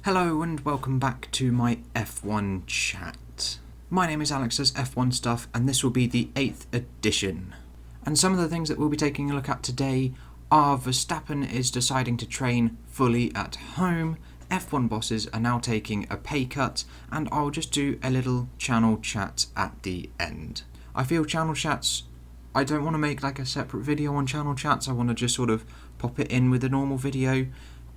Hello and welcome back to my F1 chat. My name is Alex's F1 Stuff and this will be the 8th edition. And some of the things that we'll be taking a look at today are Verstappen is deciding to train fully at home, F1 bosses are now taking a pay cut, and I'll just do a little channel chat at the end. I feel channel chats, I don't want to make like a separate video on channel chats, I want to just sort of pop it in with a normal video.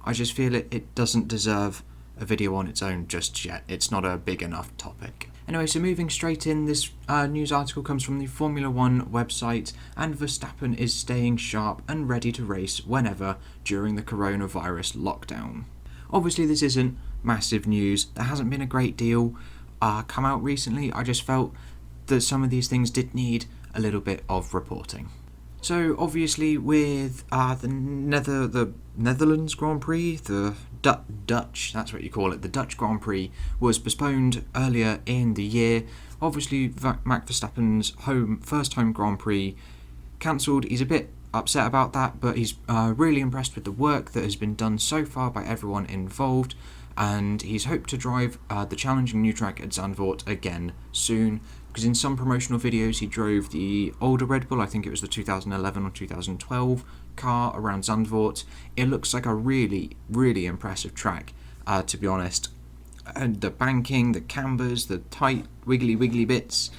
I just feel it doesn't deserve a video on its own just yet. It's not a big enough topic. Anyway, so moving straight in, this news article comes from the Formula 1 website, and Verstappen is staying sharp and ready to race whenever during the coronavirus lockdown. Obviously this isn't massive news, there hasn't been a great deal come out recently. I just felt that some of these things did need a little bit of reporting. So obviously with the Netherlands Grand Prix, the Dutch, that's what you call it, the Dutch Grand Prix was postponed earlier in the year. Obviously Max Verstappen's first home Grand Prix cancelled. He's a bit upset about that, but he's really impressed with the work that has been done so far by everyone involved, and he's hoped to drive the challenging new track at Zandvoort again soon, because in some promotional videos he drove the older Red Bull, I think it was the 2011 or 2012 car around Zandvoort. It looks like a really, really impressive track, to be honest. And the banking, the cambers, the tight wiggly bits,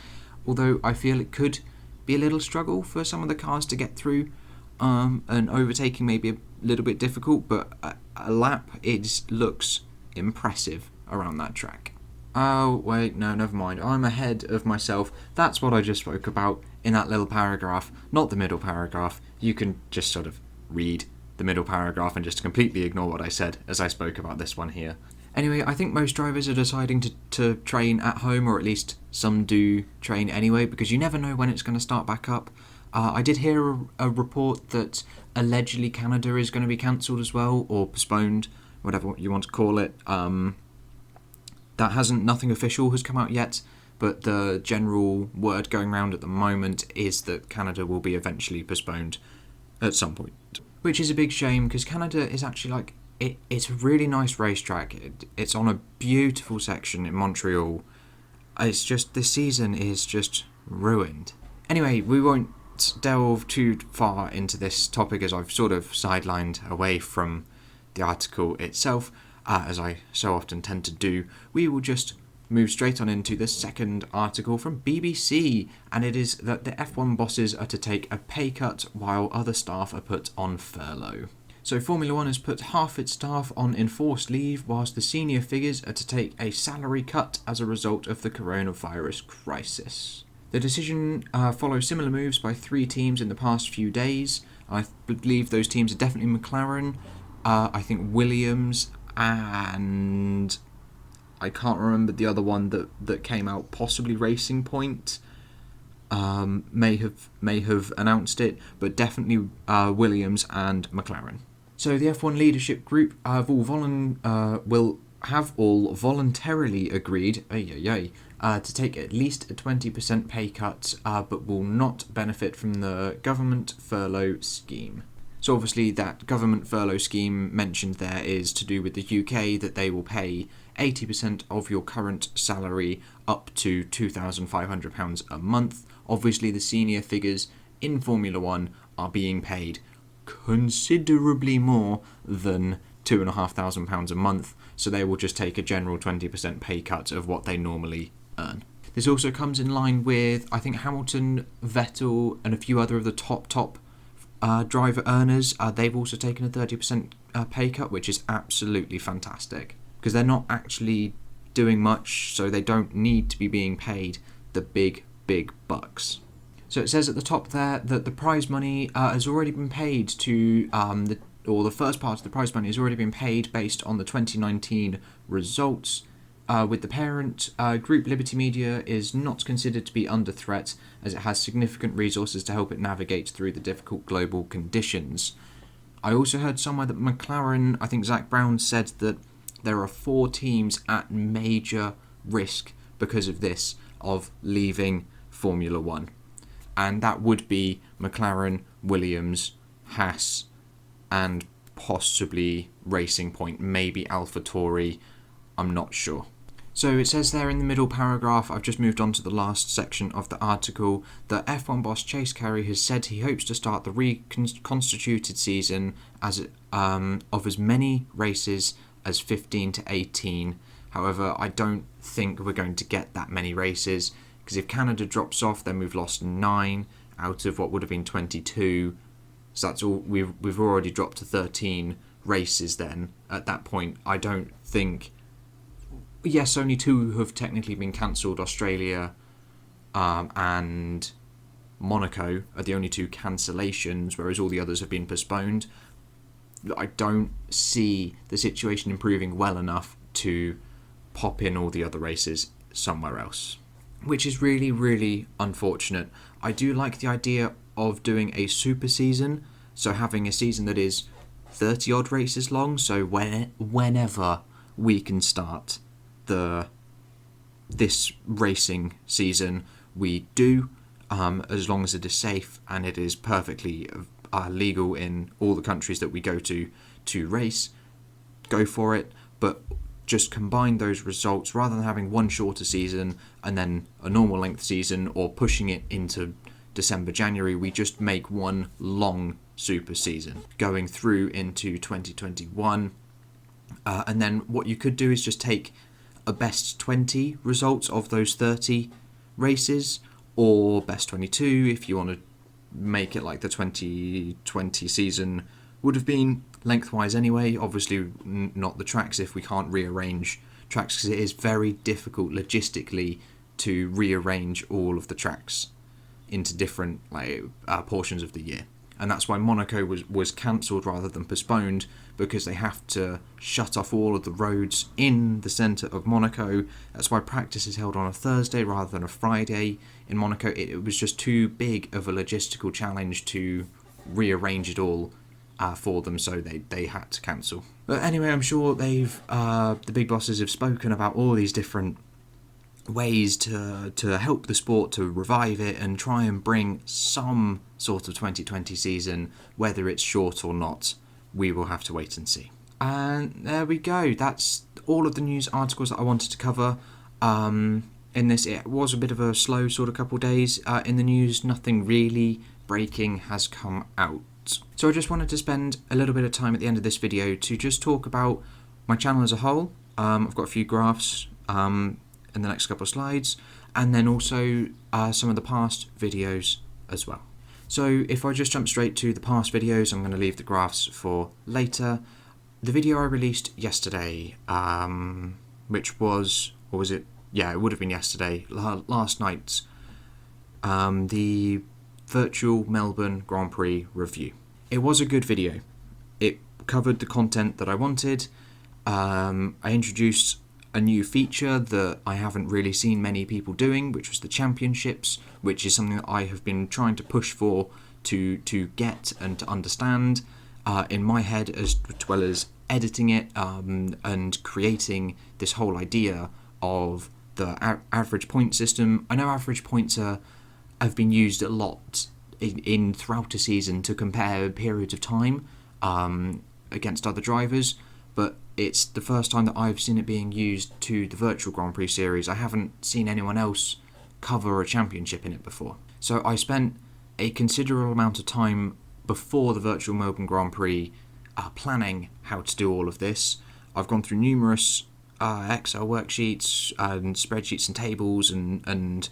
although I feel it could be a little struggle for some of the cars to get through, and overtaking may be a little bit difficult, but a lap, it looks impressive around that track. Oh, wait, no, never mind. I'm ahead of myself. That's what I just spoke about in that little paragraph, not the middle paragraph. You can just sort of read the middle paragraph and just completely ignore what I said as I spoke about this one here. Anyway, I think most drivers are deciding to train at home, or at least some do train anyway, because you never know when it's going to start back up. I did hear a report that allegedly Canada is going to be cancelled as well, or postponed, whatever you want to call it. Nothing official has come out yet, but the general word going around at the moment is that Canada will be eventually postponed at some point. Which is a big shame, because Canada is actually it's a really nice racetrack. It's on a beautiful section in Montreal. It's just, this season is just ruined. Anyway, we won't delve too far into this topic, as I've sort of sidelined away from the article itself, as I so often tend to do. We will just move straight on into the second article from BBC, and it is that the F1 bosses are to take a pay cut while other staff are put on furlough. So Formula 1 has put half its staff on enforced leave, whilst the senior figures are to take a salary cut as a result of the coronavirus crisis. The decision follows similar moves by 3 teams in the past few days. I believe those teams are definitely McLaren, I think Williams, and I can't remember the other one that came out, possibly Racing Point. May have announced it, but definitely Williams and McLaren. So the F1 leadership group will have all voluntarily agreed to take at least a 20% pay cut, but will not benefit from the government furlough scheme. So obviously that government furlough scheme mentioned there is to do with the UK, that they will pay 80% of your current salary up to £2,500 a month. Obviously the senior figures in Formula 1 are being paid considerably more than £2,500 a month, so they will just take a general 20% pay cut of what they normally earn. This also comes in line with, I think, Hamilton, Vettel and a few other of the top driver earners. They've also taken a 30% pay cut, which is absolutely fantastic, because they're not actually doing much, so they don't need to be being paid the big bucks. So it says at the top there that the prize money has already been paid to the first part of the prize money has already been paid based on the 2019 results. With the parent group, Liberty Media is not considered to be under threat, as it has significant resources to help it navigate through the difficult global conditions. I also heard somewhere that McLaren, I think Zak Brown said that there are 4 teams at major risk because of this, of leaving Formula 1. And that would be McLaren, Williams, Haas, and possibly Racing Point, maybe AlphaTauri, I'm not sure. So it says there in the middle paragraph, I've just moved on to the last section of the article, that F1 boss Chase Carey has said he hopes to start the reconstituted season of as many races as 15 to 18. However, I don't think we're going to get that many races, because if Canada drops off, then we've lost 9 out of what would have been 22. So that's all. We've already dropped to 13 races then. At that point, I don't think... Yes, only 2 have technically been cancelled. Australia and Monaco are the only 2 cancellations, whereas all the others have been postponed. I don't see the situation improving well enough to pop in all the other races somewhere else, which is really, really unfortunate. I do like the idea of doing a super season, so having a season that is 30 odd races long, so whenever we can start this racing season, we do, as long as it is safe and it is perfectly legal in all the countries that we go to race. Go for it, but just combine those results rather than having one shorter season and then a normal length season, or pushing it into December, January. We just make one long super season going through into 2021, and then what you could do is just take a best 20 results of those 30 races, or best 22 if you want to make it like the 2020 season would have been lengthwise anyway. Obviously not the tracks if we can't rearrange tracks, because it is very difficult logistically to rearrange all of the tracks into different portions of the year. And that's why Monaco was cancelled rather than postponed, because they have to shut off all of the roads in the centre of Monaco. That's why practice is held on a Thursday rather than a Friday in Monaco. It was just too big of a logistical challenge to rearrange it all for them, so they had to cancel. But anyway, I'm sure the big bosses have spoken about all these different ways to help the sport, to revive it and try and bring some sort of 2020 season, whether it's short or not. We will have to wait and see. And there we go. That's all of the news articles that I wanted to cover. In this, it was a bit of a slow sort of couple days in the news. Nothing really breaking has come out. So I just wanted to spend a little bit of time at the end of this video to just talk about my channel as a whole. I've got a few graphs in the next couple of slides, and then also some of the past videos as well. So if I just jump straight to the past videos, I'm going to leave the graphs for later. The video I released yesterday, which was, or was it? Yeah, it would have been yesterday, last night, the virtual Melbourne Grand Prix review. It was a good video. It covered the content that I wanted. I introduced a new feature that I haven't really seen many people doing, which was the championships, which is something that I have been trying to push for to get and to understand in my head, as well as editing it and creating this whole idea of the average point system. I know average points have been used a lot in throughout a season to compare periods of time against other drivers, but it's the first time that I've seen it being used to the virtual Grand Prix series. I haven't seen anyone else cover a championship in it before. So I spent a considerable amount of time before the virtual Melbourne Grand Prix planning how to do all of this. I've gone through numerous Excel worksheets and spreadsheets and tables and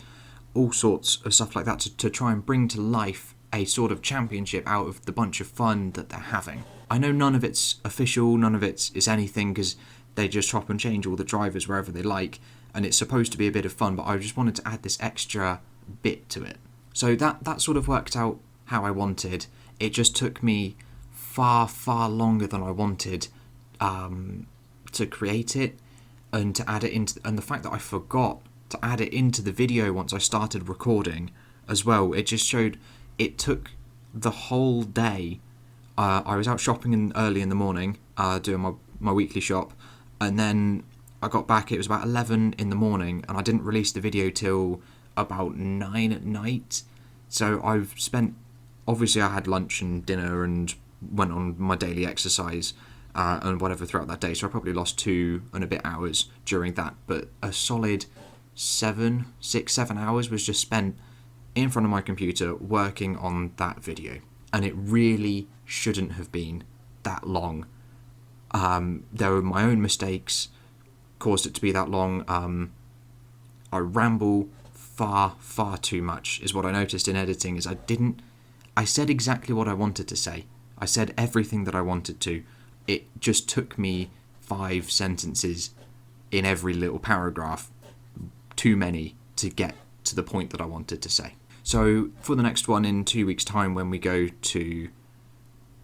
all sorts of stuff like that to try and bring to life a sort of championship out of the bunch of fun that they're having. I know none of it's official, none of it is anything, because they just chop and change all the drivers wherever they like, and it's supposed to be a bit of fun, but I just wanted to add this extra bit to it. So that sort of worked out how I wanted. It just took me far, far longer than I wanted to create it and to add it into, and the fact that I forgot to add it into the video once I started recording as well, it just showed it took the whole day. I was out shopping early in the morning, doing my weekly shop, and then I got back, it was about 11 in the morning, and I didn't release the video till about 9 at night. So I've spent, obviously I had lunch and dinner and went on my daily exercise, and whatever throughout that day. So I probably lost 2 and a bit hours during that. But a solid 7 hours was just spent in front of my computer working on that video. And it really shouldn't have been that long. There were my own mistakes caused it to be that long. I ramble far too much is what I noticed in editing. Is I said exactly what I wanted to say. I said everything that I wanted to. It just took me 5 sentences in every little paragraph, too many, to get to the point that I wanted to say. So for the next one in 2 weeks' time, when we go to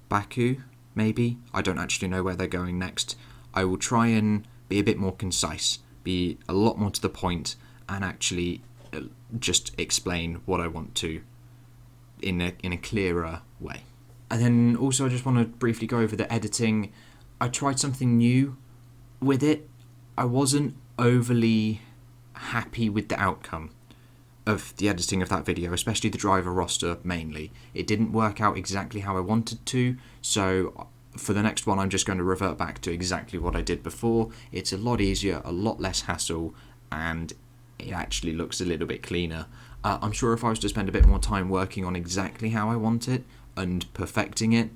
Baku, maybe, I don't actually know where they're going next, I will try and be a bit more concise, be a lot more to the point, and actually just explain what I want to in a clearer way. And then also I just want to briefly go over the editing. I tried something new with it. I wasn't overly happy with the outcome of the editing of that video, especially the driver roster mainly. It didn't work out exactly how I wanted to, so for the next one I'm just going to revert back to exactly what I did before. It's a lot easier, a lot less hassle, and it actually looks a little bit cleaner. I'm sure if I was to spend a bit more time working on exactly how I want it and perfecting it,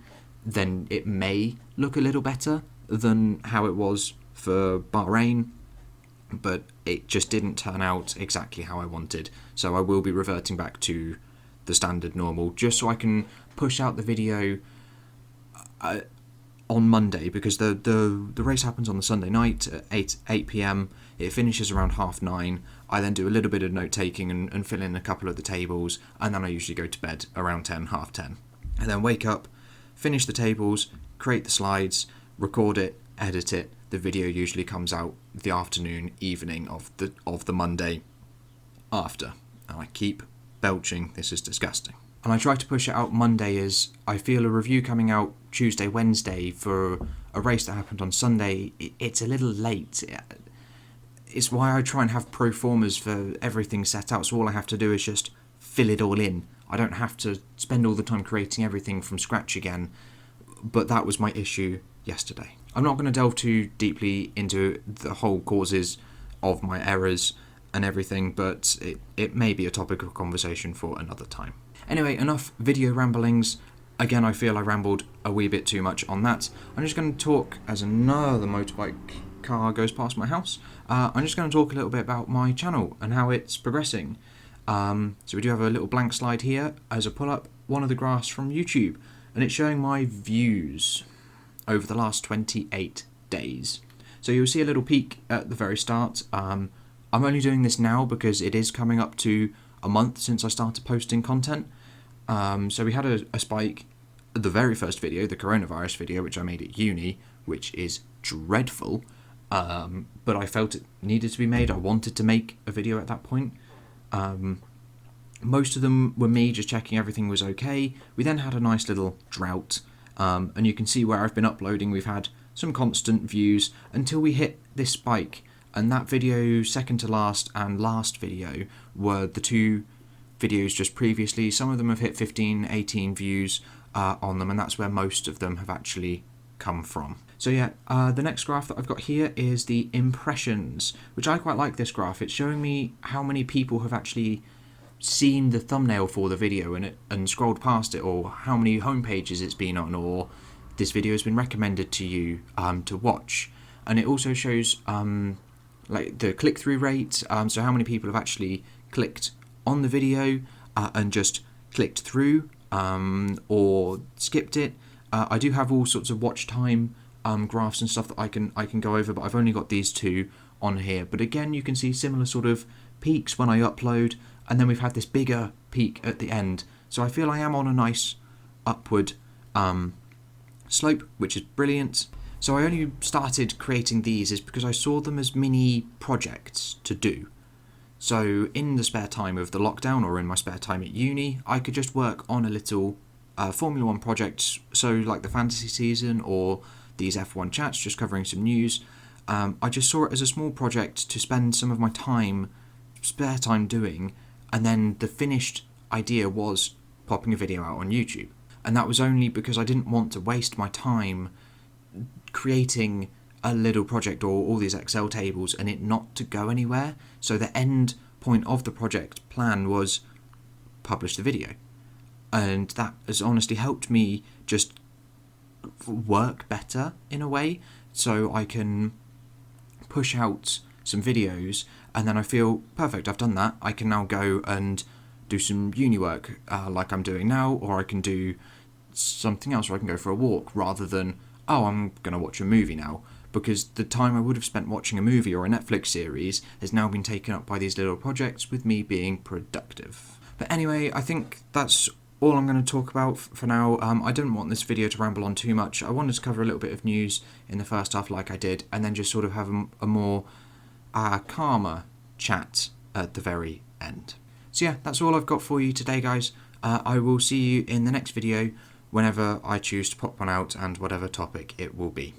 then it may look a little better than how it was for Bahrain, but it just didn't turn out exactly how I wanted. So I will be reverting back to the standard normal, just so I can push out the video on Monday, because the race happens on the Sunday night at 8 p.m. It finishes around 9:30. I then do a little bit of note taking and fill in a couple of the tables, and then I usually go to bed around 10:30. And then wake up, finish the tables, create the slides, record it, edit it. The video usually comes out the afternoon, evening of the Monday after. And I keep belching, this is disgusting. And I try to push it out Monday, as I feel a review coming out Tuesday, Wednesday for a race that happened on Sunday, it's a little late. It's why I try and have pro formas for everything set out, so all I have to do is just fill it all in. I don't have to spend all the time creating everything from scratch again, but that was my issue yesterday. I'm not going to delve too deeply into the whole causes of my errors and everything, but it may be a topic of conversation for another time. Anyway, enough video ramblings. Again, I feel I rambled a wee bit too much on that. I'm just going to talk, as another motorbike car goes past my house, I'm just going to talk a little bit about my channel and how it's progressing. So we do have a little blank slide here as a pull-up, one of the graphs from YouTube, and it's showing my views over the last 28 days. So you'll see a little peak at the very start. I'm only doing this now because it is coming up to a month since I started posting content. So we had a spike at the very first video, the coronavirus video, which I made at uni, which is dreadful, but I felt it needed to be made. I wanted to make a video at that point. Most of them were me just checking everything was okay. We then had a nice little drought, and you can see where I've been uploading, we've had some constant views until we hit this spike, and that video, second to last and last video, were the 2 videos just previously. Some of them have hit 15, 18 views on them, and that's where most of them have actually come from. So yeah, the next graph that I've got here is the impressions, which I quite like this graph. It's showing me how many people have actually seen the thumbnail for the video and scrolled past it, or how many homepages it's been on, or this video has been recommended to you to watch. And it also shows like the click-through rate, so how many people have actually clicked on the video and just clicked through or skipped it. I do have all sorts of watch time graphs and stuff that I can go over, but I've only got these 2 on here. But again, you can see similar sort of peaks when I upload, and then we've had this bigger peak at the end. So I feel I am on a nice upward slope, which is brilliant. So I only started creating these is because I saw them as mini projects to do. So in the spare time of the lockdown, or in my spare time at uni, I could just work on a little Formula 1 project, so like the fantasy season or these F1 chats just covering some news. I just saw it as a small project to spend some of my spare time doing, and then the finished idea was popping a video out on YouTube. And that was only because I didn't want to waste my time creating a little project or all these Excel tables and it not to go anywhere. So the end point of the project plan was publish the video. And that has honestly helped me just work better in a way. So I can push out some videos and then I feel perfect, I've done that. I can now go and do some uni work like I'm doing now, or I can do something else, or I can go for a walk rather than, oh, I'm going to watch a movie now. Because the time I would have spent watching a movie or a Netflix series has now been taken up by these little projects with me being productive. But anyway, I think that's all I'm going to talk about for now. I didn't want this video to ramble on too much. I wanted to cover a little bit of news in the first half like I did, and then just sort of have a more calmer chat at the very end. So yeah, that's all I've got for you today, guys. I will see you in the next video whenever I choose to pop one out and whatever topic it will be.